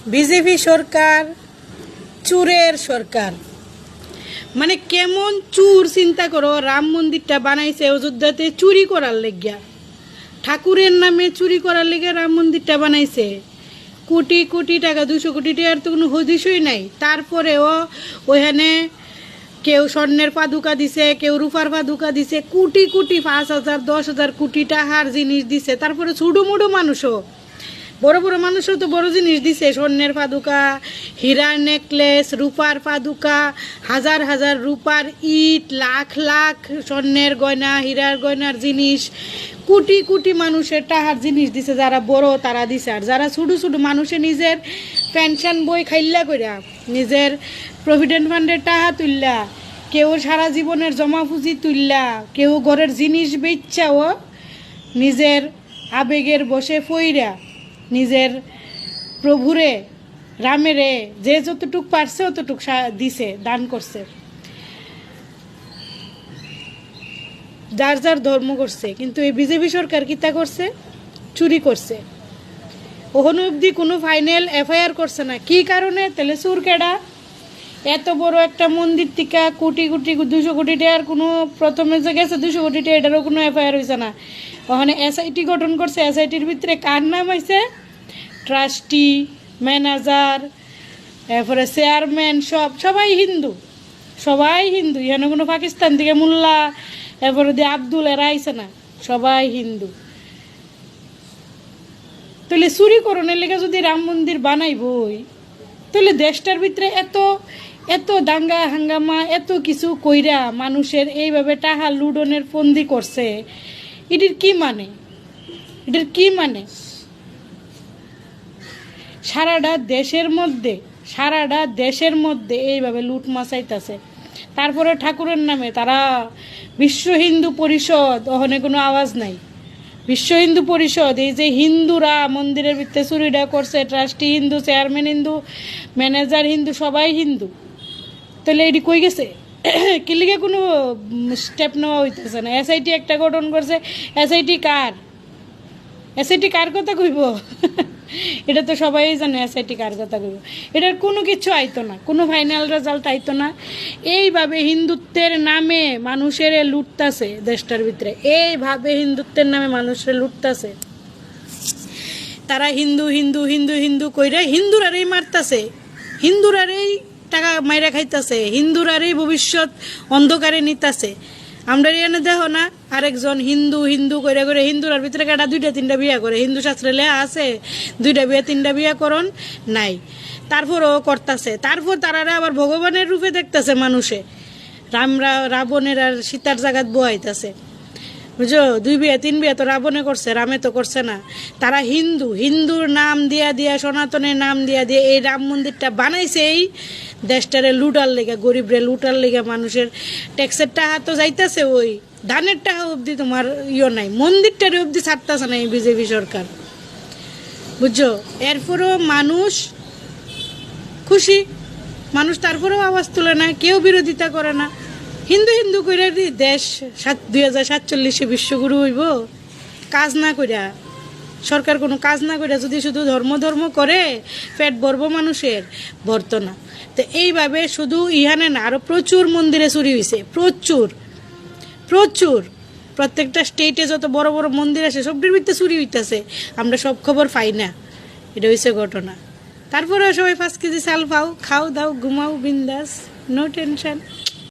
BJP সরকার চুরের সরকার। মানে কেমন চুর চিন্তা করো, রাম মন্দিরটা বানাইছে অযোধ্যাতে চুরি করার লেগিয়া, ঠাকুরের নামে চুরি করার লেগে রাম মন্দিরটা বানাইছে। কোটি কোটি টাকা, 200 কোটি টাকার তো কোনো হদিশই নাই। তারপরেও ওইখানে কেউ স্বর্ণের পাদুকা দিছে, কেউ রূপার পাদুকা দিছে, কোটি কোটি 5,000 10,000 কোটি টাকার জিনিস দিছে। তারপরে ছোটো মোটো মানুষও, বড় বড় মানুষও তো বড় জিনিস দিছে, স্বর্ণের পাদুকা, হীরার নেকলেস, রূপার পাদুকা, হাজার হাজার রূপার ইট, লাখ লাখ স্বর্ণের গয়না, হীরার গয়নার জিনিস, কোটি কোটি মানুষের টাকার জিনিস দিছে। যারা বড় তারা দিছে, আর যারা ছোটো ছোটো মানুষে নিজের পেনশন বই খাইল্লা কইরা, নিজের প্রভিডেন্ট ফান্ডের টাকা তুললা, কেউ সারা জীবনের জমা পুঁজি তুললা, কেউ ঘরের জিনিস বেচাও, নিজের আবেগের বসে ফইরা নিজের প্রভুরে রামেরে যে যতটুক পারছে অতটুক দিছে, দান করছে, যার যার ধর্ম করছে। কিন্তু এই বিজেপি সরকার কিতা করছে? চুরি করছে। ওখানে অবধি কোনো ফাইনাল এফআইআর করছে না। কি কারণে? তাহলে চুর কেডা? এত বড় একটা মন্দির থেকে কোটি কোটি 200 কোটি টাকার কোনো, প্রথমে যে গেছে 200 কোটি টাকা, এটারও কোনো এফআইআর হয়েছে না। ওখানে এসআইটি গঠন করছে। এসআইটির ভিতরে কার নাম হয়েছে? ট্রাস্টি, ম্যানেজার, এরপরে চেয়ারম্যান, সবাই হিন্দু, সবাই হিন্দু। এখানে কোনো পাকিস্তান থেকে মোল্লা, এরপরে দিয়ে আব্দুল, এরা আইছে না, সবাই হিন্দু। তাহলে চুরি করণের লেগে যদি রাম মন্দির বানাইবই, তাহলে দেশটার ভিতরে এত এত দাঙ্গা হাঙ্গামা, এত কিছু কইরা মানুষের এইভাবে টাকা লুডনের ফন্দি করছে, এটির কি মানে? এটার কি মানে? সারাটা দেশের মধ্যে এইভাবে লুট মাচাইতেছে। তারপরে ঠাকুরের নামে তারা বিশ্ব হিন্দু পরিষদ, ওখানে কোনো আওয়াজ নাই। বিশ্ব হিন্দু পরিষদ, এই যে হিন্দুরা মন্দিরের ভিতরে চুরিটা করছে, trustee Hindu, chairman Hindu, manager Hindu, সবাই হিন্দু। তাহলে এটি কই গেছে? কিলিগে কোনো স্টেপ নেওয়া হইতেছে না। এসআইটি একটা গঠন করছে। এসআইটি কার কথা কইব? এটা তো সবাই জানে এসআইটি কার কথা কইব। এটার কোনো কিছু আইতো না, কোনো ফাইনাল রেজাল্ট আইতো না। এইভাবে হিন্দুত্বের নামে মানুষের লুটতাছে দেশটার ভিতরে, এইভাবে হিন্দুত্বের নামে মানুষের লুটতাছে। তারা হিন্দু হিন্দু হিন্দু হিন্দু কইরা হিন্দুরারেই মারতাছে, হিন্দুরারেই টাকা মাইরা খাইতাছে, হিন্দুরারেই ভবিষ্যৎ অন্ধকারে নিতাছে। আমরা এখানে দেখো না, আরেকজন হিন্দু হিন্দু করে করে হিন্দুরার ভিতরে কাটা 2-3টা বিয়া করে। হিন্দু শাস্ত্রে লেখা আছে 2টা বিয়া 3টা বিয়া করণ নাই, তারপরও করতেছে। তারপর তারা আবার ভগবানের রূপে দেখতেছে মানুষে, রাবণের আর সীতার জায়গাত বহাইতেছে। বুঝো, 2 বিয়া 3 বিয়া তো রাবণে করছে, রামে তো করছে না। তারা হিন্দুর নাম দিয়া সনাতনের নাম দিয়া এই রাম মন্দিরটা বানাইছে এই দেশটারে লুটার লেগে, গরিবরে লুটার লেগে। মানুষের ট্যাক্সের টাকা তো যাইতেছে, ওই ধানের টাকা অবধি তোমার নাই, মন্দিরটারে অবধি ছাড়তেছে না এই বিজেপি সরকার। বুঝছো? এরপরও মানুষ খুশি, মানুষ তারপরেও আওয়াজ তোলে না, কেউ বিরোধিতা করে না। হিন্দু হিন্দু কইরা দেশ 2047 বিশ্বগুরু হইব? কাজ না কইরা, সরকার কোনো কাজ না কইরা যদি শুধু ধর্ম করে, পেট ভরবো মানুষের, ভরত না। তো এইভাবে শুধু ইহানে না, আরও প্রচুর মন্দিরে চুরি হয়েছে, প্রচুর। প্রত্যেকটা স্টেটে যত বড় বড় মন্দির আছে সবটির ভিতরে চুরি হইতেছে, আমরা সব খবর পাই না। এটা হয়েছে ঘটনা। তারপরে সবাই 5 কেজি চাল পাও, খাও দাও, ঘুমাও বিন্দাস, নো টেনশন।